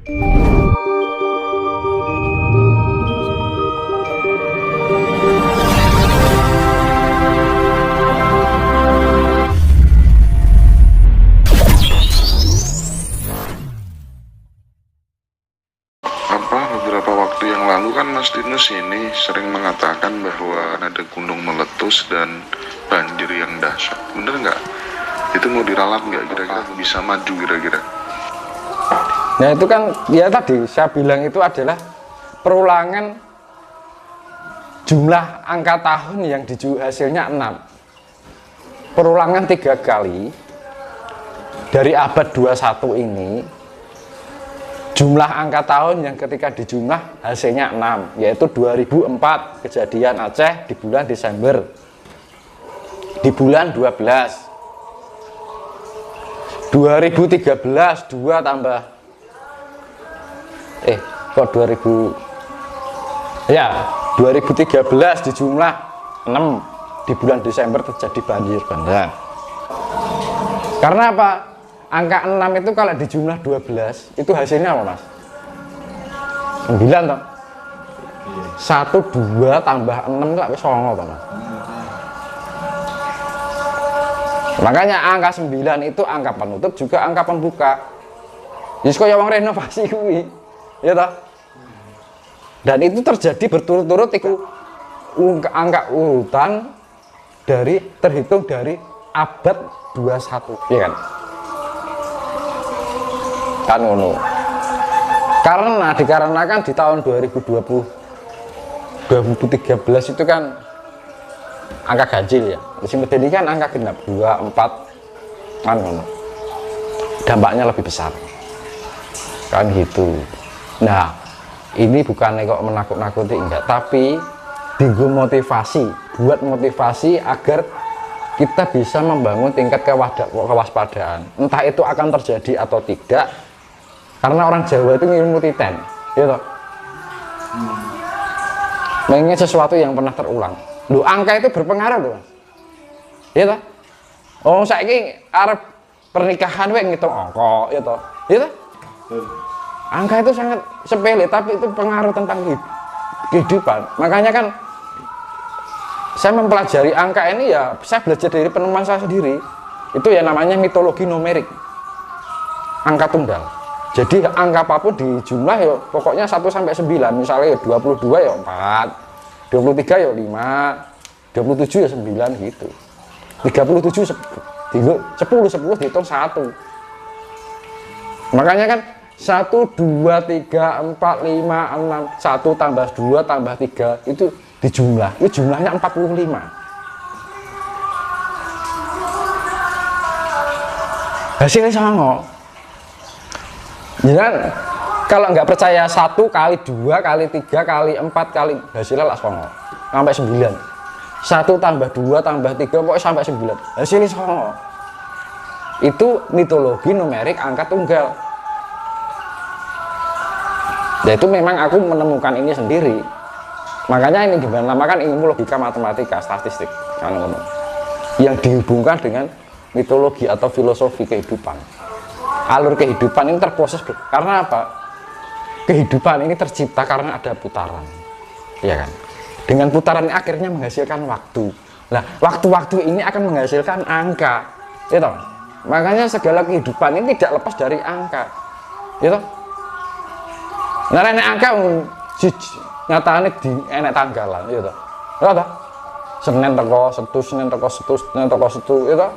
Beberapa waktu yang lalu kan Mas Dinus ini sering mengatakan bahwa ada gunung meletus dan banjir yang dahsyat. Bener nggak? Itu mau diralat nggak kira-kira? Bisa maju kira-kira? Nah itu kan ya tadi saya bilang itu adalah perulangan jumlah angka tahun yang hasilnya 6. Perulangan 3 kali dari abad 21 ini. Jumlah angka tahun yang ketika dijumlah hasilnya 6, yaitu 2004 kejadian Aceh di bulan Desember, di bulan 12. 2013 2 tambah kok 2000 ya 2013 dijumlah 6 di bulan Desember terjadi banjir bandang. Karena apa? Angka 6 itu kalau dijumlah 12 itu hasilnya apa Mas? 9 toh? 1, 2 tambah 6 itu habis 9 toh Mas? Makanya angka 9 itu angka penutup juga angka pembuka. Jadi kaya wong renovasi kuwi. Ya toh? Dan itu terjadi berturut-turut itu angka urutan dari terhitung dari abad 21, ya kan? Kan ngono. Karena dikarenakan di tahun 2013 itu kan angka ganjil ya. Di sini kan angka genap 2, 4 kan ngono. Dampaknya lebih besar. Kan gitu. Nah, ini bukannya kok menakut-nakuti enggak, tapi tinggu motivasi, buat motivasi agar kita bisa membangun tingkat kewaspadaan. Entah itu akan terjadi atau tidak. Karena orang Jawa itu ngilmu titen, gitu. Mengingat sesuatu yang pernah terulang. Loh, angka itu berpengaruh loh, gitu. Oh, saiki arep pernikahan wek ngitung angka, gitu. Gitu. Angka itu sangat sepele, tapi itu pengaruh tentang kehidupan. Makanya kan saya mempelajari angka ini ya, saya belajar dari penemuan saya sendiri. Itu ya namanya mitologi numerik, angka tunggal. Jadi angka apapun di jumlah ya pokoknya 1 sampai 9. Misalnya ya 22 ya 4, 23 ya 5, 27 ya 9 gitu. 37 10 dihitung 1. Makanya kan 1, 2, 3, 4, 5, 6, 1 tambah 2 tambah 3 itu dijumlah, itu jumlahnya 45. Hasilnya sama. Jangan kalau nggak percaya 1 kali 2 kali 3 kali 4 kali hasilnya lah sama sampai 9. 1 tambah 2 tambah 3 pokoknya sampai 9 hasilnya sama. Itu mitologi numerik angka tunggal. Ya itu memang aku menemukan ini sendiri. Makanya ini gimana namakan ilmu logika matematika statistik kan, yang dihubungkan dengan mitologi atau filosofi kehidupan. Alur kehidupan ini terproses karena apa? Kehidupan ini tercipta karena ada putaran, ya kan? Dengan putaran ini akhirnya menghasilkan waktu. Nah, waktu-waktu ini akan menghasilkan angka, gitu. Makanya segala kehidupan ini tidak lepas dari angka, gitu. Nah, enek angka nyatane di enek tanggalan, gitu. Gitu. Senin teko Setu, Senin teko Setu, Senin teko Setu, gitu.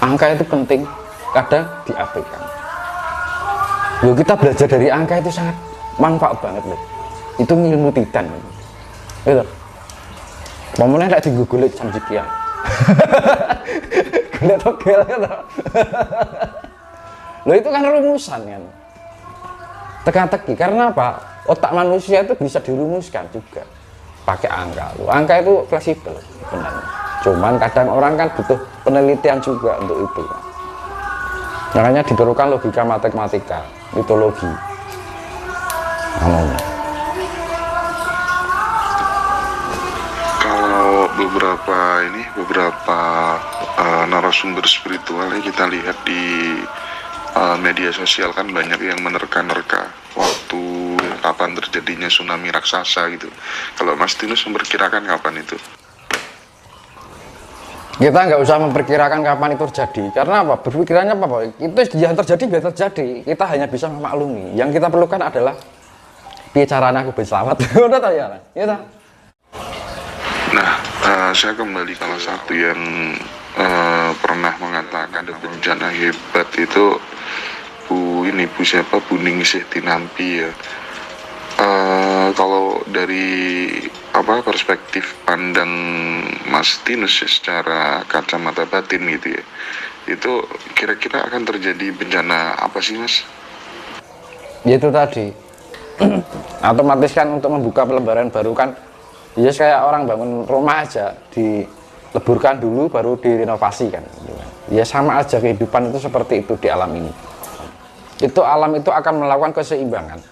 Angka itu penting, kadang diabaikan. Loh, kita belajar dari angka itu sangat manfaat banget loh. Itu ilmu titan. Gitu. Momennya tidak digugulin jam sekian. Gulet togel gitu. Loh, itu kan rumusan kan. Teka-teki, karena apa? Otak manusia itu bisa dirumuskan juga pakai angka. Loh, angka itu fleksibel sebenarnya. Cuman kadang orang kan butuh penelitian juga untuk itu. Makanya diperlukan logika matematika, mitologi. Kalau beberapa narasumber spiritual kita lihat di media sosial kan banyak yang menerka-nerka waktu kapan terjadinya tsunami raksasa gitu. Kalau Mas Tinus memperkirakan kapan itu? Kita nggak usah memperkirakan kapan itu terjadi, karena apa? Berpikirannya apa, Pak? Itu yang terjadi biar terjadi, kita hanya bisa memaklumi. Yang kita perlukan adalah bicaranya aku bisa selamat. Udah tahu ya, ya. Nah, saya kembali kalau satu yang pernah mengatakan ada bencana hebat itu Bu siapa, Bu Ningsih Tinampi ya. Kalau dari perspektif pandang Mas Tinus ya, secara kacamata batin gitu ya, itu kira-kira akan terjadi bencana apa sih Mas? Ya itu tadi otomatis kan untuk membuka lembaran baru kan ya kayak orang bangun rumah aja, dileburkan dulu baru direnovasi kan. Ya sama aja kehidupan itu seperti itu di alam ini. Itu alam itu akan melakukan keseimbangan,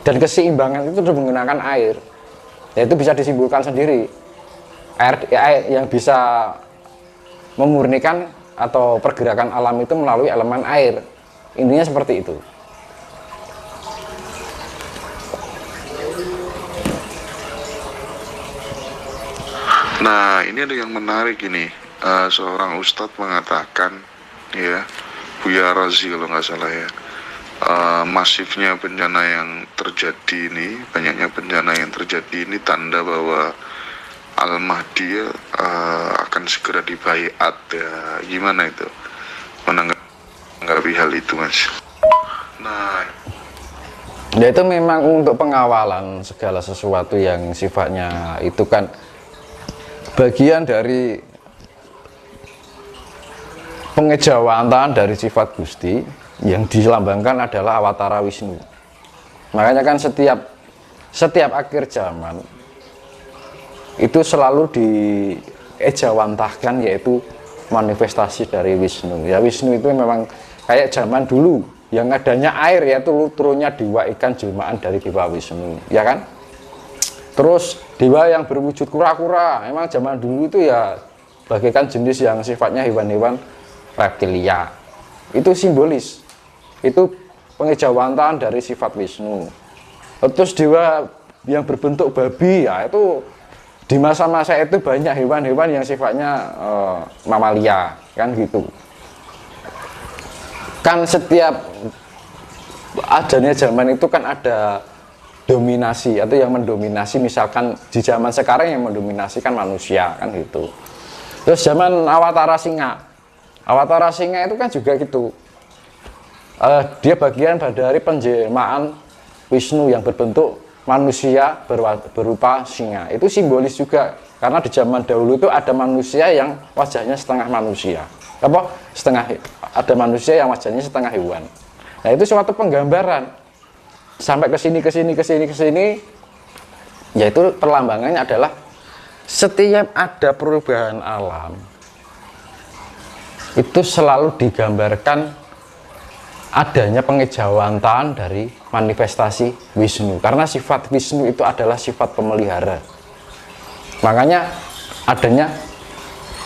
dan keseimbangan itu menggunakan air. Ya itu bisa disimpulkan sendiri, air yang bisa memurnikan atau pergerakan alam itu melalui elemen air. Intinya seperti itu. Nah, ini ada yang menarik ini. Seorang ustadz mengatakan, ya, Buya Razi kalau nggak salah ya, masifnya bencana yang terjadi ini, banyaknya bencana yang terjadi ini tanda bahwa Al-Mahdi akan segera dibaiat ya. Gimana itu menanggapi hal itu, Mas? Nah, ya itu memang untuk pengawalan segala sesuatu yang sifatnya itu kan bagian dari pengejawantahan dari sifat Gusti yang dilambangkan adalah Awatara Wisnu. Makanya kan setiap akhir zaman itu selalu diejawantahkan yaitu manifestasi dari Wisnu. Ya Wisnu itu memang kayak zaman dulu yang adanya air, yaitu turunnya dewa ikan jelmaan dari dewa Wisnu, ya kan? Terus dewa yang berwujud kura-kura, memang zaman dulu itu ya bagaikan jenis yang sifatnya hewan-hewan reptilia. Itu simbolis, itu pengejawantahan dari sifat Wisnu. Terus dewa yang berbentuk babi, ya itu di masa-masa itu banyak hewan-hewan yang sifatnya mamalia, kan gitu. Kan setiap adanya zaman itu kan ada dominasi atau yang mendominasi, misalkan di zaman sekarang yang mendominasi kan manusia, kan gitu. Terus zaman Awatara Singa itu kan juga gitu. Dia bagian dari penjelmaan Wisnu yang berbentuk manusia berupa singa. Itu simbolis juga, karena di zaman dahulu itu ada manusia yang wajahnya setengah manusia, ada manusia yang wajahnya setengah hewan. Nah itu suatu penggambaran sampai ke sini, yaitu perlambangannya adalah setiap ada perubahan alam itu selalu digambarkan adanya pengejawantahan dari manifestasi Wisnu, karena sifat Wisnu itu adalah sifat pemelihara. Makanya adanya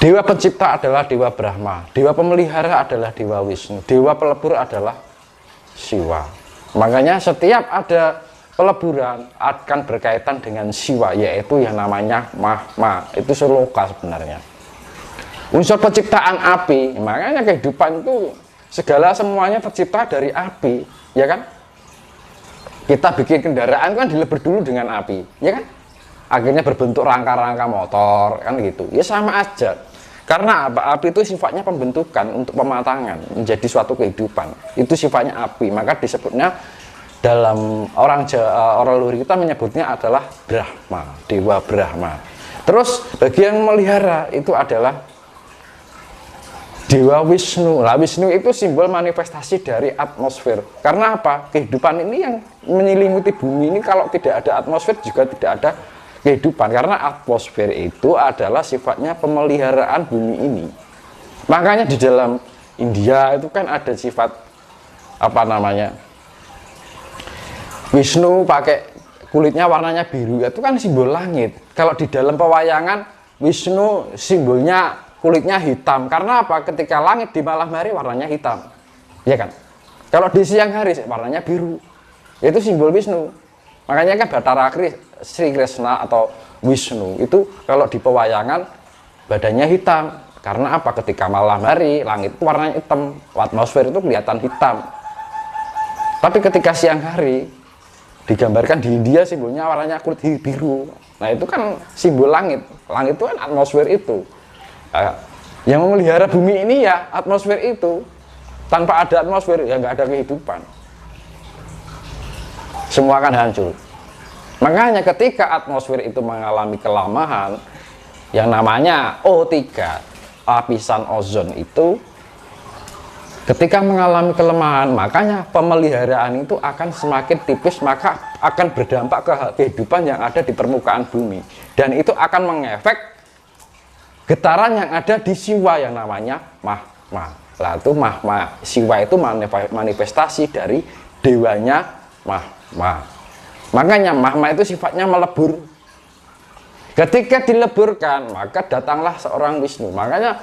dewa pencipta adalah dewa Brahma, dewa pemelihara adalah dewa Wisnu, dewa pelebur adalah Siwa. Makanya setiap ada peleburan akan berkaitan dengan Siwa, yaitu yang namanya Mahma. Itu Suloka sebenarnya. Unsur penciptaan api, makanya kehidupan itu segala semuanya tercipta dari api, ya kan? Kita bikin kendaraan kan dilebur dulu dengan api, ya kan? Akhirnya berbentuk rangka-rangka motor, kan gitu. Ya sama aja. Karena apa? Api itu sifatnya pembentukan untuk pematangan menjadi suatu kehidupan. Itu sifatnya api, maka disebutnya dalam orang luhur kita menyebutnya adalah Brahma, dewa Brahma. Terus bagian memelihara itu adalah dewa Wisnu. Nah, Wisnu itu simbol manifestasi dari atmosfer. Karena apa? Kehidupan ini yang menyelimuti bumi ini, kalau tidak ada atmosfer juga tidak ada kehidupan. Karena atmosfer itu adalah sifatnya pemeliharaan bumi ini. Makanya di dalam India itu kan ada sifat Wisnu pakai kulitnya warnanya biru, itu kan simbol langit. Kalau di dalam pewayangan Wisnu simbolnya kulitnya hitam. Karena apa? Ketika langit di malam hari warnanya hitam. ya kan? Kalau di siang hari warnanya biru, itu simbol Wisnu. Makanya kan Bathara Sri Krishna atau Wisnu itu kalau di pewayangan badannya hitam. Karena apa? Ketika malam hari langit itu warnanya hitam, atmosfer itu kelihatan hitam. Tapi ketika siang hari digambarkan di India simbolnya warnanya kulit biru. Nah itu kan simbol langit. Langit itu kan atmosfer itu. Nah, yang memelihara bumi ini ya atmosfer itu. Tanpa ada atmosfer ya nggak ada kehidupan. Semua akan hancur. Makanya ketika atmosfer itu mengalami kelemahan, yang namanya O3, lapisan ozon itu ketika mengalami kelemahan, makanya pemeliharaan itu akan semakin tipis, maka akan berdampak ke kehidupan yang ada di permukaan bumi. Dan itu akan mengefek getaran yang ada di siwa yang namanya mahma. Lah itu mahma, siwa itu manifestasi dari dewanya mahma. Makanya mahma itu sifatnya melebur. Ketika dileburkan, maka datanglah seorang Wisnu. Makanya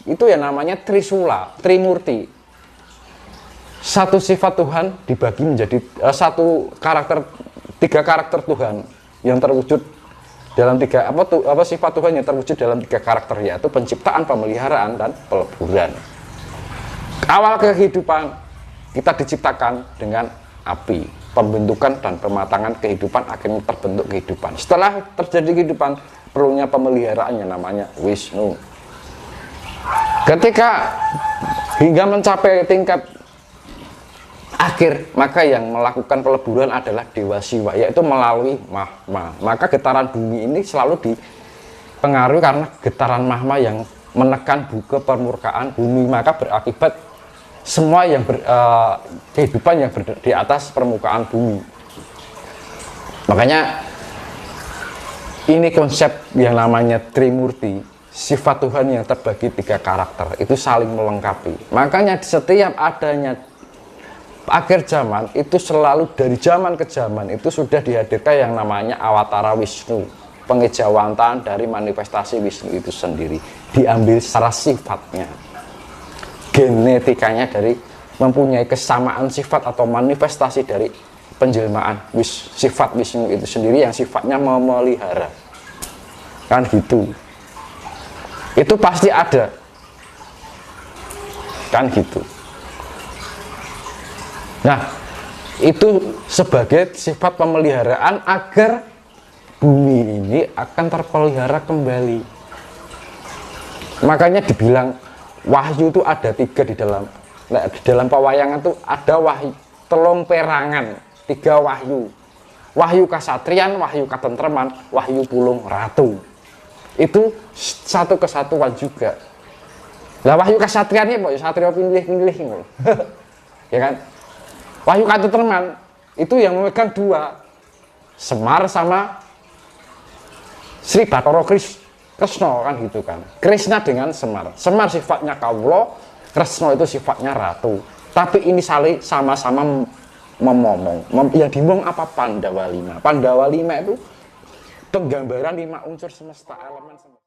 itu yang namanya Trisula, Trimurti. Satu sifat Tuhan dibagi menjadi tiga karakter Tuhan yang terwujud dalam sifat Tuhan yang terwujud dalam tiga karakter, yaitu penciptaan, pemeliharaan, dan peleburan. Awal kehidupan kita diciptakan dengan api, pembentukan dan pematangan kehidupan, akhirnya terbentuk kehidupan. Setelah terjadi kehidupan, perlunya pemeliharaan yang namanya Wisnu. Ketika hingga mencapai tingkat akhir, maka yang melakukan peleburan adalah Dewa Siwa, yaitu melalui mahma. Maka getaran bumi ini selalu dipengaruhi karena getaran mahma yang menekan ke permukaan bumi, maka berakibat semua yang kehidupan yang di atas permukaan bumi. Makanya ini konsep yang namanya Trimurti, sifat Tuhan yang terbagi tiga karakter, itu saling melengkapi. Makanya setiap adanya akhir zaman itu selalu dari zaman ke zaman itu sudah dihadirkan yang namanya Awatara Wisnu, pengejawantahan dari manifestasi Wisnu itu sendiri, diambil secara sifatnya, genetikanya dari mempunyai kesamaan sifat atau manifestasi dari penjelmaan sifat Wisnu itu sendiri yang sifatnya memelihara, kan gitu. Itu pasti ada, kan gitu. Nah, itu sebagai sifat pemeliharaan agar bumi ini akan terpelihara kembali. Makanya dibilang wahyu itu ada tiga di dalam. Nah, di dalam pewayangan itu ada wahyu telung perangan, tiga wahyu. Wahyu kasatrian, wahyu katentreman, wahyu pulung ratu. Itu satu kesatuan juga. Lah wahyu kasatriannya mau satria pilih-pilih ya kan? Wahyu katentreman itu yang memegang dua, Semar sama Sri Bathara Kresna, kan gitu kan. Krishna dengan Semar. Semar sifatnya kawula, Kresna itu sifatnya ratu. Tapi ini saling sama-sama memomong. Yang dimong apa? Pandawa 5. Pandawa 5 itu penggambaran 5 unsur semesta elemen semesta.